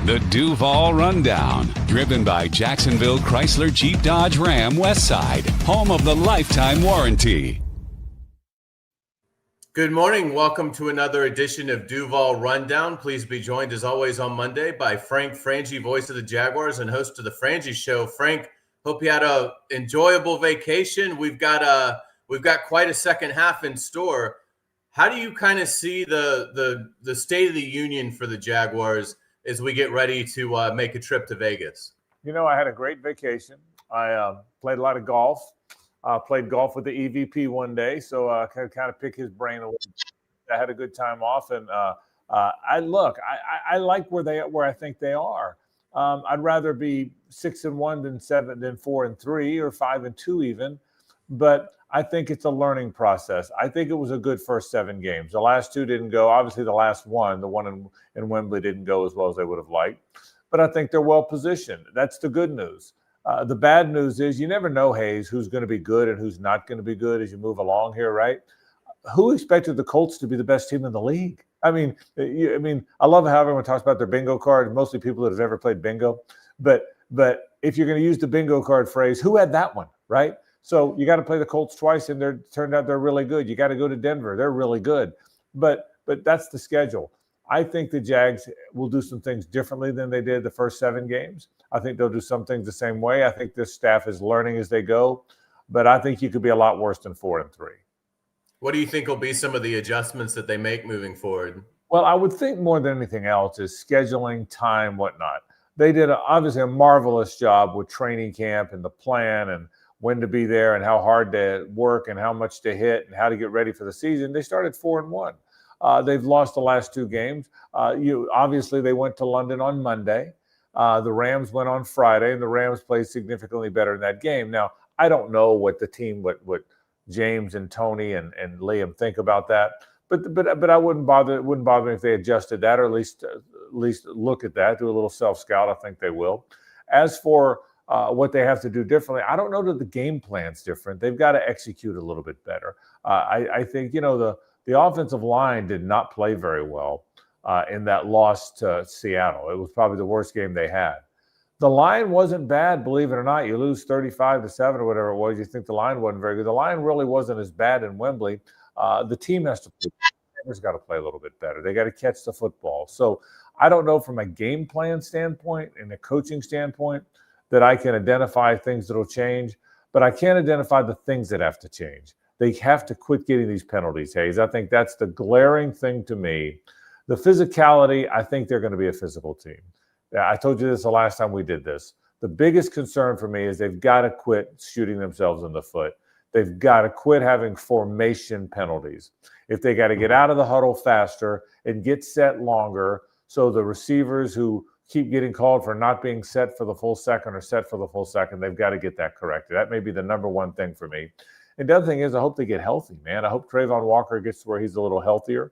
The Duval Rundown, driven by Jacksonville Chrysler Jeep Dodge Ram Westside, home of the lifetime warranty. Good morning. Welcome to another edition of Duval Rundown. Please be joined as always on Monday by Frank Frangie, voice of the Jaguars and host of the Frangie Show. Frank, hope you had a enjoyable vacation. We've got quite a second half in store. How do you kind of see the state of the union for the Jaguars as we get ready to make a trip to Vegas? You know, I had a great vacation. I played a lot of golf. Played golf with the EVP one day, so I could kind of pick his brain a little bit. I had a good time off, and I like where I think they are. I'd rather be 6-1 than 4-3 or 5-2 even, but I think it's a learning process. I think it was a good first 7 games. The last 2 didn't go. Obviously, the last one, the one in Wembley, didn't go as well as they would have liked. But I think they're well positioned. That's the good news. The bad news is you never know, Hayes, who's going to be good and who's not going to be good as you move along here, right? Who expected the Colts to be the best team in the league? I mean, I love how everyone talks about their bingo card, mostly people that have ever played bingo. But if you're going to use the bingo card phrase, who had that one, right? So you got to play the Colts twice, and turned out they're really good. You got to go to Denver. They're really good. But that's the schedule. I think the Jags will do some things differently than they did the first 7 games. I think they'll do some things the same way. I think this staff is learning as they go. But I think you could be a lot worse than 4-3. What do you think will be some of the adjustments that they make moving forward? Well, I would think more than anything else is scheduling, time, whatnot. They did obviously a marvelous job with training camp and the plan and when to be there and how hard to work and how much to hit and how to get ready for the season. They started 4-1. They've lost the last 2 games. Obviously, they went to London on Monday. The Rams went on Friday, and the Rams played significantly better in that game. Now, I don't know what the team, what James and Tony and Liam think about that, but I wouldn't bother. It wouldn't bother me if they adjusted that, or at least look at that, do a little self-scout. I think they will. As for what they have to do differently, I don't know that the game plan's different. They've got to execute a little bit better. I think, the offensive line did not play very well in that loss to Seattle. It was probably the worst game they had. The line wasn't bad, believe it or not. You lose 35-7 or whatever it was. You think the line wasn't very good. The line really wasn't as bad in Wembley. The team has to play. They've got to play a little bit better. They got to catch the football. So I don't know from a game plan standpoint and a coaching standpoint that I can identify things that will change, but I can identify the things that have to change. They have to quit getting these penalties, Hayes. I think that's the glaring thing to me. The physicality, I think they're going to be a physical team. I told you this the last time we did this. The biggest concern for me is they've got to quit shooting themselves in the foot. They've got to quit having formation penalties. If they got to get out of the huddle faster and get set longer, so the receivers who keep getting called for not being set for the full second or set for the full second, they've got to get that corrected. That may be the number one thing for me. And the other thing is I hope they get healthy, man. I hope Trayvon Walker gets to where he's a little healthier,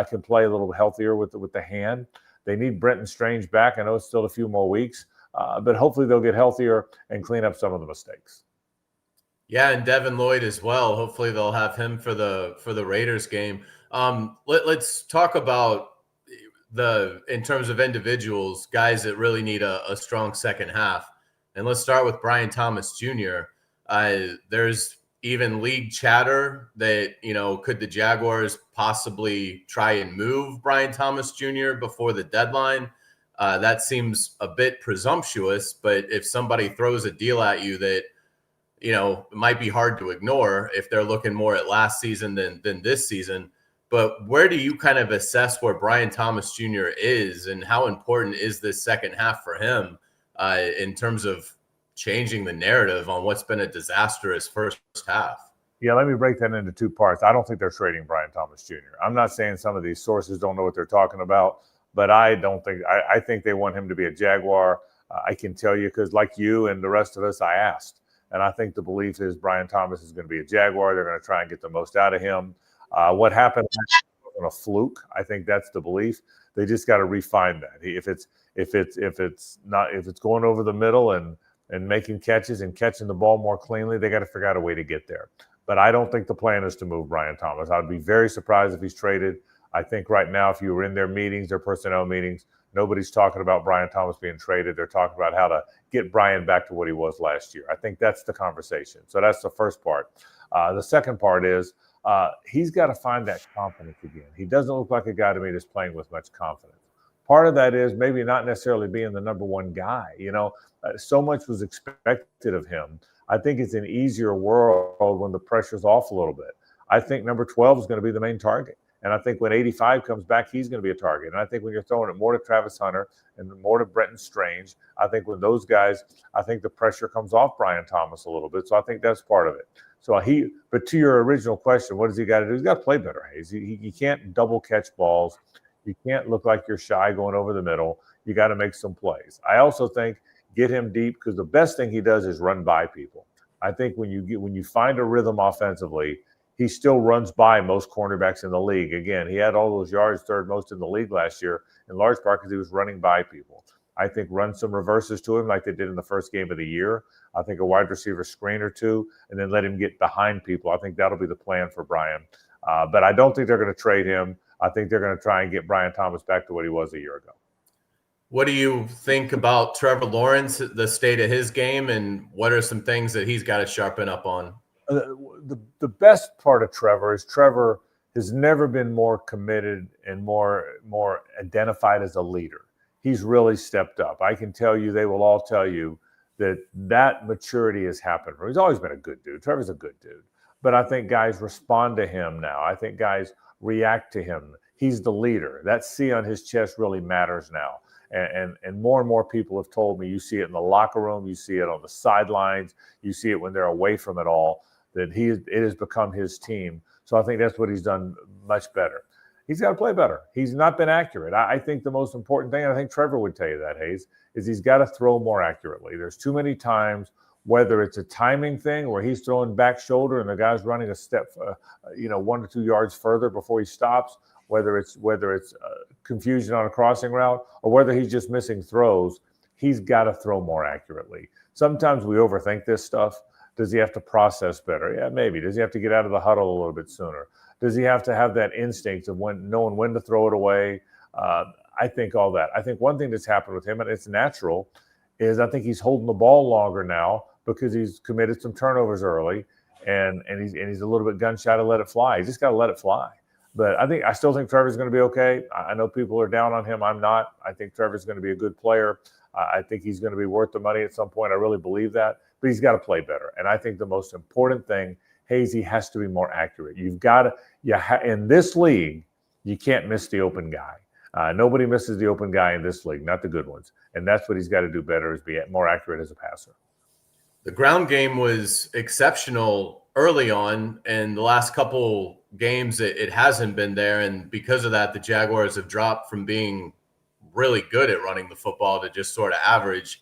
can play a little healthier with the hand. They need Brenton Strange back. I know it's still a few more weeks, but hopefully they'll get healthier and clean up some of the mistakes. Yeah, and Devin Lloyd as well. Hopefully they'll have him for the Raiders game. Let's talk about in terms of individuals, guys that really need a strong second half. And let's start with Brian Thomas Jr. There's even league chatter that, could the Jaguars possibly try and move Brian Thomas Jr. before the deadline? That seems a bit presumptuous, but if somebody throws a deal at you that, it might be hard to ignore if they're looking more at last season than this season. But where do you kind of assess where Brian Thomas Jr. is, and how important is this second half for him in terms of changing the narrative on what's been a disastrous first half? Yeah, let me break that into 2 parts. I don't think they're trading Brian Thomas Jr. I'm not saying some of these sources don't know what they're talking about, but I think they want him to be a Jaguar. I can tell you because like you and the rest of us, I asked. And I think the belief is Brian Thomas is going to be a Jaguar. They're going to try and get the most out of him. What happened wasn't a fluke. I think that's the belief. They just got to refine that. If it's going over the middle and making catches and catching the ball more cleanly, they got to figure out a way to get there. But I don't think the plan is to move Brian Thomas. I'd be very surprised if he's traded. I think right now, if you were in their meetings, their personnel meetings, Nobody's talking about Brian Thomas being traded. They're talking about how to get Brian back to what he was last year. I think that's the conversation. So that's the first part. The second part is he's got to find that confidence again. He doesn't look like a guy to me that's playing with much confidence. Part of that is maybe not necessarily being the number one guy. So much was expected of him. I think it's an easier world when the pressure's off a little bit. I think number 12 is going to be the main target. And I think when 85 comes back, he's going to be a target. And I think when you're throwing it more to Travis Hunter and more to Brenton Strange, I think when those guys, I think the pressure comes off Brian Thomas a little bit. So I think that's part of it. But to your original question, what does he got to do? He's got to play better, Hayes. He can't double catch balls. You can't look like you're shy going over the middle. You got to make some plays. I also think get him deep, because the best thing he does is run by people. I think when you find a rhythm offensively, he still runs by most cornerbacks in the league. Again, he had all those yards, third most in the league last year, in large part because he was running by people. I think run some reverses to him like they did in the first game of the year. I think a wide receiver screen or two, and then let him get behind people. I think that'll be the plan for Brian. But I don't think they're going to trade him. I think they're going to try and get Brian Thomas back to what he was a year ago. What do you think about Trevor Lawrence, the state of his game, and what are some things that he's got to sharpen up on? The best part of Trevor is Trevor has never been more committed and more identified as a leader. He's really stepped up. I can tell you, they will all tell you that maturity has happened. He's always been a good dude. Trevor's a good dude. But I think guys respond to him now. I think guys react to him. He's the leader. That C on his chest really matters now. And more and more people have told me, you see it in the locker room, you see it on the sidelines, you see it when they're away from it all, that it has become his team. So I think that's what he's done much better. He's got to play better. He's not been accurate. I think the most important thing, and I think Trevor would tell you that, Hayes, is he's got to throw more accurately. There's too many times, whether it's a timing thing where he's throwing back shoulder and the guy's running a step, 1 to 2 yards further before he stops, whether it's confusion on a crossing route or whether he's just missing throws, he's got to throw more accurately. Sometimes we overthink this stuff. Does he have to process better? Yeah, maybe. Does he have to get out of the huddle a little bit sooner? Does he have to have that instinct of knowing when to throw it away? I think all that. I think one thing that's happened with him, and it's natural, is I think he's holding the ball longer now because he's committed some turnovers early, and he's a little bit gun shy to let it fly. He's just got to let it fly. But I still think Trevor's going to be okay. I know people are down on him. I'm not. I think Trevor's going to be a good player. I think he's going to be worth the money at some point. I really believe that. But he's got to play better. And I think the most important thing, Hayes, he has to be more accurate. You've got to, in this league, you can't miss the open guy. Nobody misses the open guy in this league, not the good ones. And that's what he's got to do better, is be more accurate as a passer. The ground game was exceptional early on, and the last couple games it hasn't been there. And because of that, the Jaguars have dropped from being really good at running the football to just sort of average.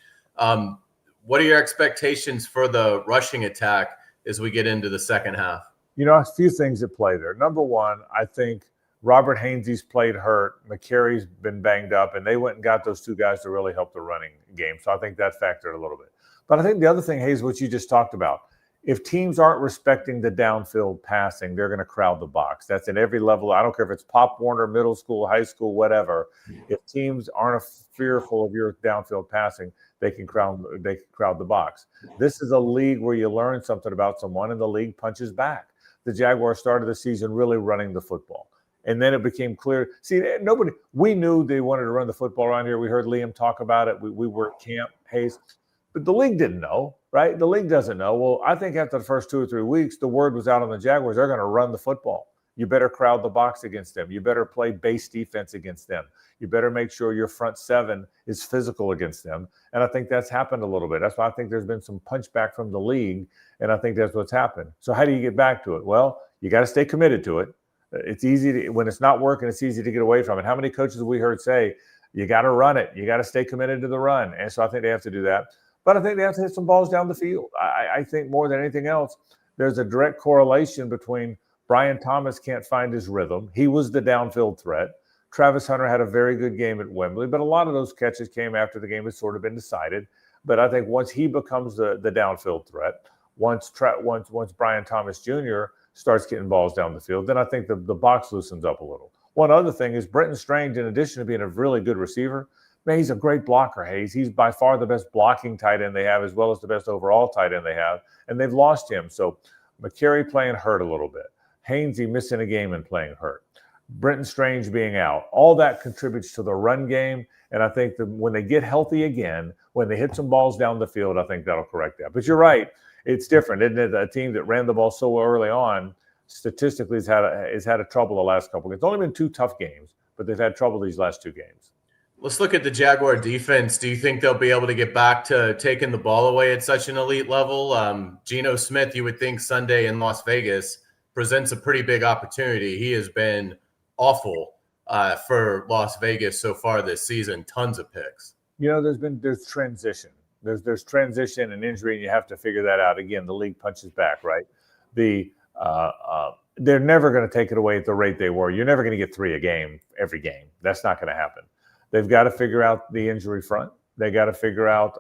What are your expectations for the rushing attack as we get into the second half? A few things at play there. Number one, I think Robert Hainsey's played hurt. McCary's been banged up, and they went and got those two guys to really help the running game. So I think that factored a little bit. But I think the other thing, Hayes, what you just talked about, if teams aren't respecting the downfield passing, they're going to crowd the box. That's at every level. I don't care if it's Pop Warner, middle school, high school, whatever. If teams aren't fearful of your downfield passing, they can crowd the box. This is a league where you learn something about someone, and the league punches back. The Jaguars started the season really running the football. And then it became clear. See, we knew they wanted to run the football around here. We heard Liam talk about it. We were at camp, Hayes. But the league didn't know, right? The league doesn't know. Well, I think after the first 2 or 3 weeks, the word was out on the Jaguars. They're going to run the football. You better crowd the box against them. You better play base defense against them. You better make sure your front seven is physical against them. And I think that's happened a little bit. That's why I think there's been some punchback from the league, and I think that's what's happened. So how do you get back to it? Well, you got to stay committed to it. It's easy when it's not working, it's easy to get away from it. How many coaches have we heard say, you got to run it. You got to stay committed to the run. And so I think they have to do that. But I think they have to hit some balls down the field. I think more than anything else, there's a direct correlation between Brian Thomas can't find his rhythm. He was the downfield threat. Travis Hunter had a very good game at Wembley, but a lot of those catches came after the game had sort of been decided. But I think once he becomes the downfield threat, once Brian Thomas Jr. starts getting balls down the field, then I think the box loosens up a little. One other thing is Brenton Strange, in addition to being a really good receiver, Man, he's a great blocker, Hayes. He's by far the best blocking tight end they have, as well as the best overall tight end they have, and they've lost him. So McCary playing hurt a little bit. Hainsey missing a game and playing hurt. Brenton Strange being out. All that contributes to the run game, and I think that when they get healthy again, when they hit some balls down the field, I think that'll correct that. But you're right. It's different, isn't it? A team that ran the ball so early on statistically has had a trouble the last couple of games. It's only been 2 tough games, but they've had trouble these last 2 games. Let's look at the Jaguar defense. Do you think they'll be able to get back to taking the ball away at such an elite level? Geno Smith, you would think Sunday in Las Vegas presents a pretty big opportunity. He has been awful for Las Vegas so far this season. Tons of picks. There's transition. There's transition and injury, and you have to figure that out. Again, the league punches back, right? They're never going to take it away at the rate they were. You're never going to get 3 a game every game. That's not going to happen. They've got to figure out the injury front. They got to figure out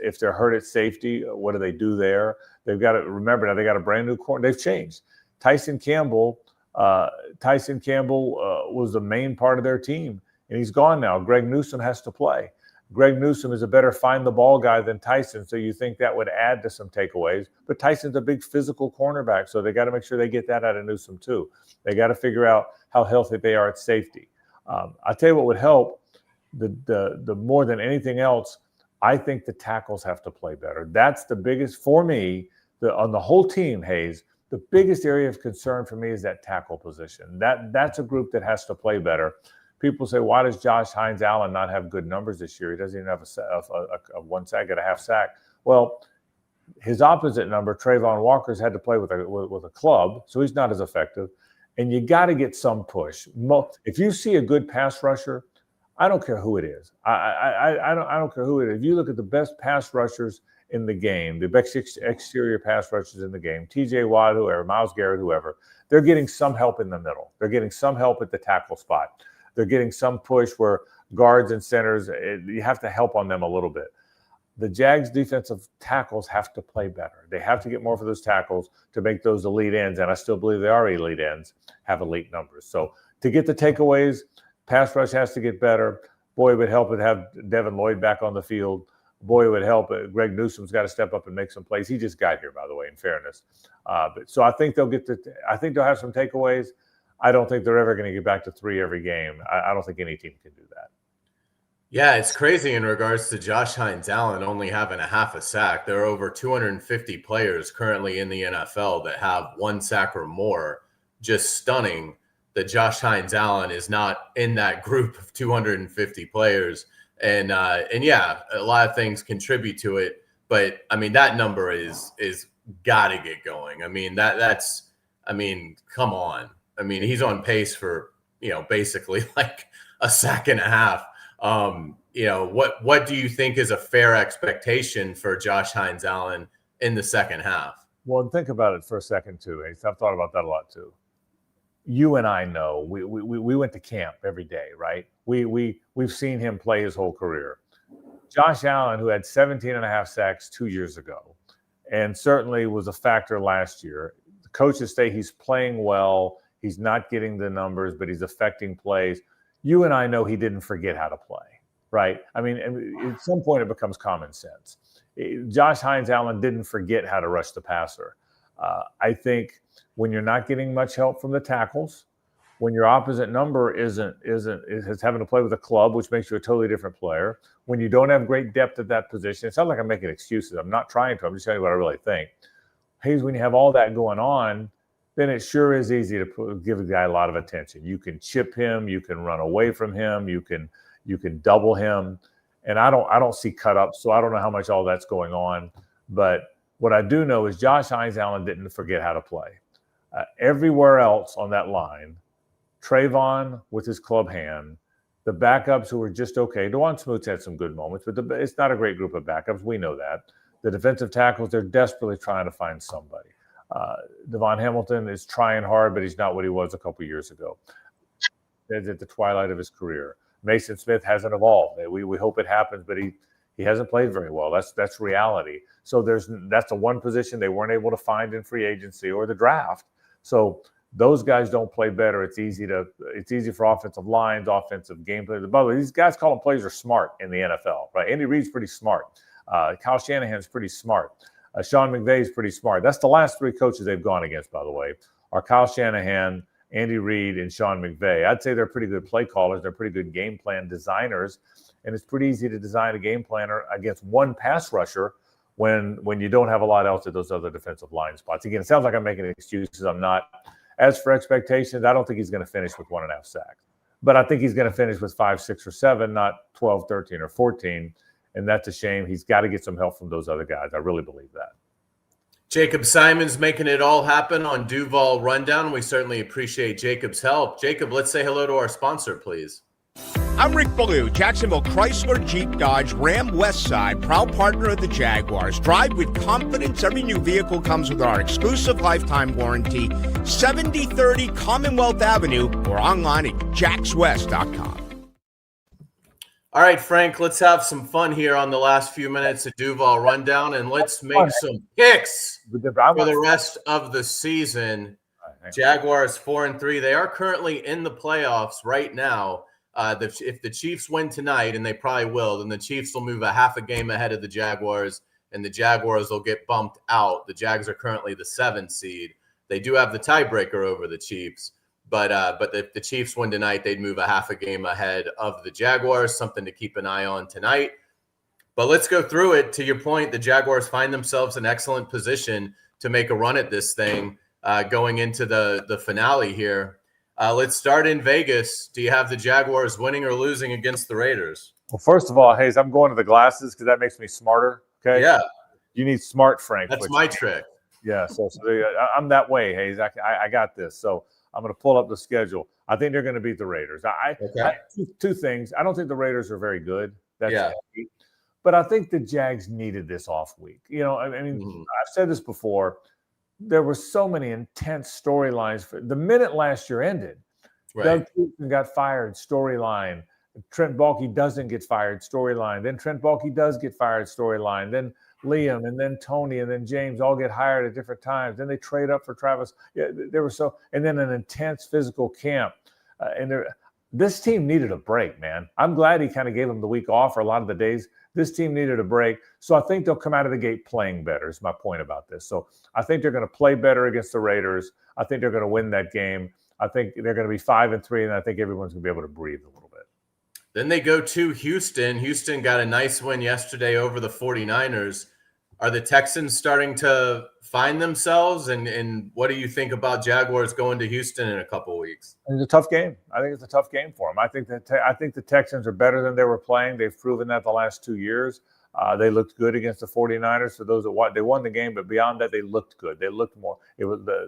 if they're hurt at safety, what do they do there? They've got to remember now they got a brand new corner. They've changed. Tyson Campbell was the main part of their team, and he's gone now. Greg Newsome has to play. Greg Newsome is a better find the ball guy than Tyson, so you think that would add to some takeaways. But Tyson's a big physical cornerback, so they got to make sure they get that out of Newsome too. They got to figure out how healthy they are at safety. I'll tell you what would help. The more than anything else, I think the tackles have to play better. That's the biggest for me. On the whole team, Hayes, the biggest area of concern for me is that tackle position. That's a group that has to play better. People say, why does Josh Hines-Allen not have good numbers this year? He doesn't even have a 1 sack, a half sack. Well, his opposite number, Trayvon Walker's had to play with a club, so he's not as effective. And you got to get some push. If you see a good pass rusher, I don't care who it is. I don't care who it is. If you look at the best pass rushers in the game, the best exterior pass rushers in the game, T.J. Watt, whoever, Myles Garrett, whoever, they're getting some help in the middle. They're getting some help at the tackle spot. They're getting some push where guards and centers, you have to help on them a little bit. The Jags defensive tackles have to play better. They have to get more for those tackles to make those elite ends, and I still believe they are elite ends, have elite numbers. So to get the takeaways, pass rush has to get better. Boy, it would help to have Devin Lloyd back on the field. Boy, it would help. Greg Newsome's got to step up and make some plays. He just got here, by the way, in fairness. So I think they'll have some takeaways. I don't think they're ever going to get back to 3 every game. I don't think any team can do that. Yeah, it's crazy in regards to Josh Hines-Allen only having a half a sack. There are over 250 players currently in the NFL that have 1 sack or more. Just stunning that Josh Hines-Allen is not in that group of 250 players. And yeah, a lot of things contribute to it. But, I mean, that number is got to get going. I mean, come on. I mean, he's on pace for, basically like a sack and a half. What do you think is a fair expectation for Josh Hines-Allen in the second half? Well, think about it for a second too. I've thought about that a lot too. You and I know we went to camp every day, right? We've seen him play his whole career. Josh Allen, who had 17 and a half sacks 2 years ago, and certainly was a factor last year. The coaches say he's playing well. He's not getting the numbers, but he's affecting plays. You and I know he didn't forget how to play, right? I mean, at some point it becomes common sense. Josh Hines-Allen didn't forget how to rush the passer. I think when you're not getting much help from the tackles, when your opposite number is having to play with a club, which makes you a totally different player, when you don't have great depth at that position, it sounds like I'm making excuses. I'm not trying to. I'm just telling you what I really think. Hayes, when you have all that going on, then it sure is easy to give a guy a lot of attention. You can chip him, you can run away from him, you can double him, and I don't see cut ups, so I don't know how much all that's going on. But what I do know is Josh Hines-Allen didn't forget how to play. Everywhere else on that line, Trayvon with his club hand, the backups who were just okay. DeJuan Smoot's had some good moments, but it's not a great group of backups. We know that. The defensive tackles, they're desperately trying to find somebody. Devon Hamilton is trying hard, but he's not what he was a couple years ago. He's at the twilight of his career. Mason Smith hasn't evolved. We hope it happens, but he hasn't played very well. That's reality. So that's the one position they weren't able to find in free agency or the draft. So Those guys don't play better. It's easy for offensive lines, offensive game players. By the way, these guys calling plays are smart in the NFL, right? Andy Reid's pretty smart. Kyle Shanahan's pretty smart. Sean McVay's pretty smart. That's the last three coaches they've gone against, by the way, are Kyle Shanahan, Andy Reid, and Sean McVay. I'd say they're pretty good play callers. They're pretty good game plan designers. And it's pretty easy to design a game planner against one pass rusher when you don't have a lot else at those other defensive line spots. Again, it sounds like I'm making excuses. I'm not. As for expectations, I don't think he's going to finish with 1.5 sacks. But I think he's going to finish with 5, 6, or 7, not 12, 13, or 14. And that's a shame. He's got to get some help from those other guys. I really believe that. Jacob Simon's making it all happen on Duval Rundown. We certainly appreciate Jacob's help. Jacob, let's say hello to our sponsor, please. I'm Rick Ballou, Jacksonville Chrysler Jeep Dodge Ram Westside, proud partner of the Jaguars. Drive with confidence. Every new vehicle comes with our exclusive lifetime warranty. 7030 Commonwealth Avenue or online at jackswest.com. All right, Frank, let's have some fun here on the last few minutes of Duval Rundown, and let's make some picks for the rest of the season. Jaguars 4-3. They are currently in the playoffs right now. If the Chiefs win tonight, and they probably will, then the Chiefs will move a half a game ahead of the Jaguars, and the Jaguars will get bumped out. The Jags are currently the 7th seed. They do have the tiebreaker over the Chiefs, but if the Chiefs win tonight, they'd move a half a game ahead of the Jaguars, something to keep an eye on tonight. But let's go through it. To your point, the Jaguars find themselves in excellent position to make a run at this thing going into the finale here. Let's start in Vegas. Do you have the Jaguars winning or losing against the Raiders? Well, first of all, Hayes, I'm going to the glasses because that makes me smarter. Okay. Yeah. You need smart, Frank. That's my trick. Yeah. So I'm that way, Hayes. I got this. So I'm going to pull up the schedule. I think they're going to beat the Raiders. Two things. I don't think the Raiders are very good. But I think the Jags needed this off week. You know, I mean, I've said this before. There were so many intense storylines. The minute last year ended, Doug Peterson got fired, storyline. Trent Baalke doesn't get fired, storyline. Then Trent Baalke does get fired, storyline. Then Liam and then Tony and then James all get hired at different times. Then they trade up for Travis. Yeah, and then an intense physical camp. This team needed a break, man. I'm glad he kind of gave them the week off or a lot of the days. This team needed a break. So I think they'll come out of the gate playing better is my point about this. So I think they're going to play better against the Raiders. I think they're going to win that game. I think they're going to be 5-3, and I think everyone's going to be able to breathe a little bit. Then they go to Houston. Houston got a nice win yesterday over the 49ers. Are the Texans starting to find themselves? And what do you think about Jaguars going to Houston in a couple of weeks? It's a tough game. I think it's a tough game for them. I think the Texans are better than they were playing. They've proven that the last 2 years. They looked good against the 49ers. For those that they won the game, but beyond that, they looked good. They looked more.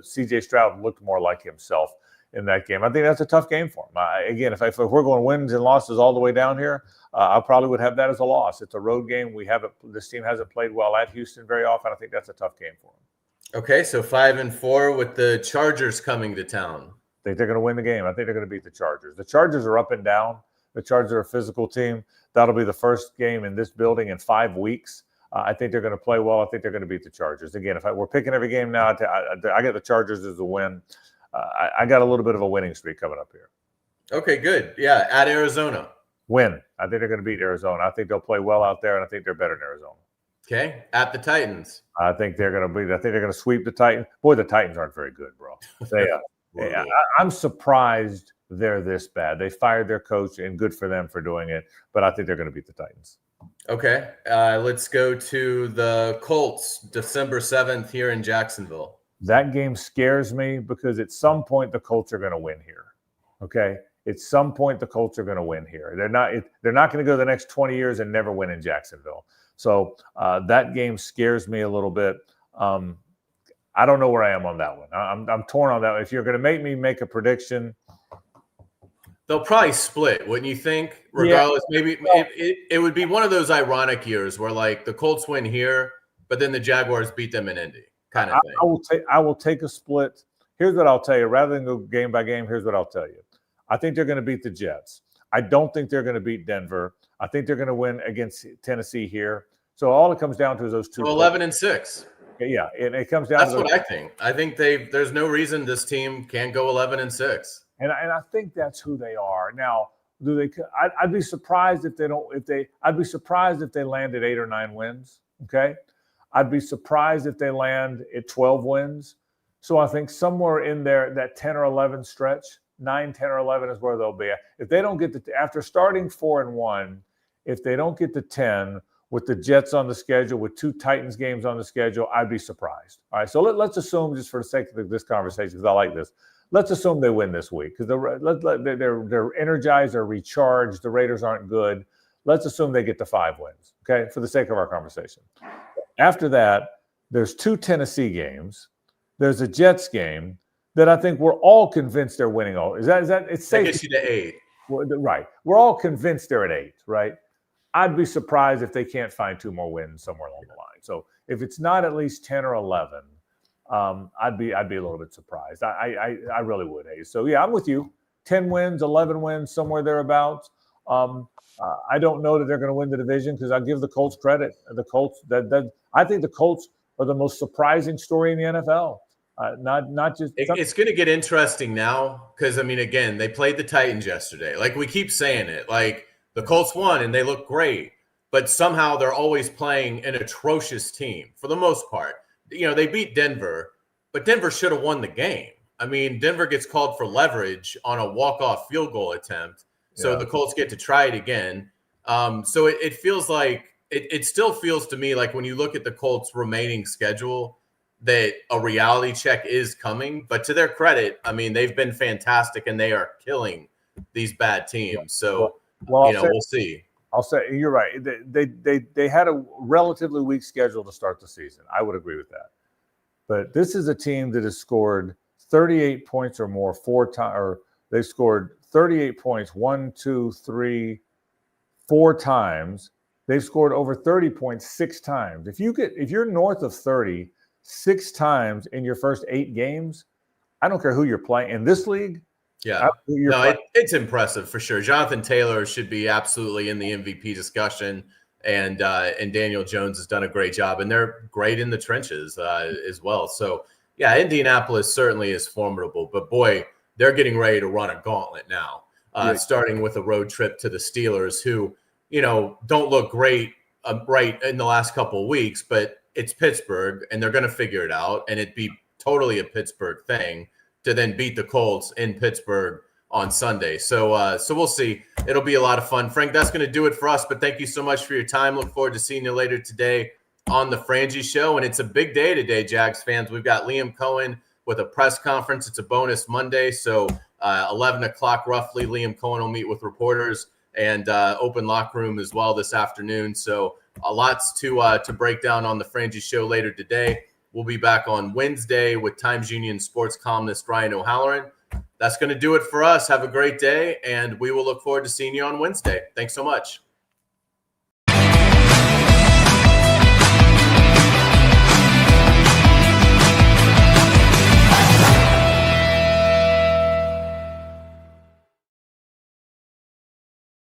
C.J. Stroud looked more like himself in that game. I think that's a tough game for him. Again, if we're going wins and losses all the way down here, I probably would have that as a loss. It's a road game. This team hasn't played well at Houston very often. I think that's a tough game for them. Okay, so 5-4 with the Chargers coming to town. I think they're going to win the game. I think they're going to beat the Chargers. The Chargers are up and down. The Chargers are a physical team. That'll be the first game in this building in 5 weeks. I think they're going to play well. I think they're going to beat the Chargers. Again, if we're picking every game now, I got the Chargers as a win. I got a little bit of a winning streak coming up here. Okay, good. Yeah, at Arizona. Win. I think they're going to beat Arizona. I think they'll play well out there, and I think they're better than Arizona. Okay, at the Titans. I think they're going to sweep the Titans. Boy, the Titans aren't very good, bro. I'm surprised they're this bad. They fired their coach, and good for them for doing it. But I think they're going to beat the Titans. Okay, let's go to the Colts, December 7th here in Jacksonville. That game scares me because at some point the Colts are going to win here. Okay, at some point the Colts are going to win here. They're not going to go the next 20 years and never win in Jacksonville. So that game scares me a little bit. I don't know where I am on that one. I'm torn on that. If you're going to make me make a prediction, they'll probably split, wouldn't you think? Regardless, maybe it would be one of those ironic years where like the Colts win here, but then the Jaguars beat them in Indy, kind of thing. I will take a split. Here's what I'll tell you. Rather than go game by game, here's what I'll tell you. I think they're going to beat the Jets. I don't think they're going to beat Denver. I think they're going to win against Tennessee here. So all it comes down to is those two. So 11-6. Yeah, it comes down That's to what I think. I think there's no reason this team can't go 11-6. And I think that's who they are. Now, do they? I'd be surprised if they don't. I'd be surprised if they land at 8 or 9 wins. Okay, I'd be surprised if they land at 12 wins. So I think somewhere in there, that 10 or 11 stretch, 9, 10, or 11 is where they'll be. If they don't get after starting 4-1, if they don't get to 10 with the Jets on the schedule, with 2 Titans games on the schedule, I'd be surprised. All right, so let's assume, just for the sake of this conversation, because I like this. Let's assume they win this week because they're energized, they're recharged. The Raiders aren't good. Let's assume they get to 5 wins, okay, for the sake of our conversation. After that, there's 2 Tennessee games. There's a Jets game that I think we're all convinced they're winning. Is that it's safe? That gets you to 8. Right. We're all convinced they're at 8, right? I'd be surprised if they can't find 2 more wins somewhere along the line. So if it's not at least 10 or 11, I'd be a little bit surprised. I really would. Hey, so yeah, I'm with you. 10 wins, 11 wins, somewhere thereabouts. I don't know that they're going to win the division because I give the Colts credit. The Colts I think the Colts are the most surprising story in the NFL. Not just it's going to get interesting now because I mean, again, they played the Titans yesterday. Like we keep saying it, like the Colts won and they look great, but somehow they're always playing an atrocious team for the most part. You know, they beat Denver, but Denver should have won the game. I mean, Denver gets called for leverage on a walk-off field goal attempt, so the Colts get to try it again. So it feels like it still feels to me like when you look at the Colts' remaining schedule that a reality check is coming. But to their credit, I mean, they've been fantastic and they are killing these bad teams. So, we'll see. I'll say you're right. They had a relatively weak schedule to start the season. I would agree with that. But this is a team that has scored 38 points or more 4 times, or they've scored 38 points 1, 2, 3, 4 times. They've scored over 30 points 6 times. If you're north of 30 6 times in your first 8 games, I don't care who you're playing in this league. Yeah, it's impressive for sure. Jonathan Taylor should be absolutely in the MVP discussion, and Daniel Jones has done a great job, and they're great in the trenches as well. So, yeah, Indianapolis certainly is formidable, but boy, they're getting ready to run a gauntlet now, starting with a road trip to the Steelers, who don't look great right in the last couple of weeks, but it's Pittsburgh, and they're going to figure it out, and it'd be totally a Pittsburgh thing to then beat the Colts in Pittsburgh on Sunday. So we'll see. It'll be a lot of fun. Frank, that's going to do it for us, but thank you so much for your time. Look forward to seeing you later today on the Frangie Show. And it's a big day today, Jags fans. We've got Liam Cohen with a press conference. It's a bonus Monday. So 11 o'clock roughly, Liam Cohen will meet with reporters and open locker room as well this afternoon. So lots to break down on the Frangie Show later today. We'll be back on Wednesday with Times Union sports columnist Ryan O'Halloran. That's going to do it for us. Have a great day, and we will look forward to seeing you on Wednesday. Thanks so much.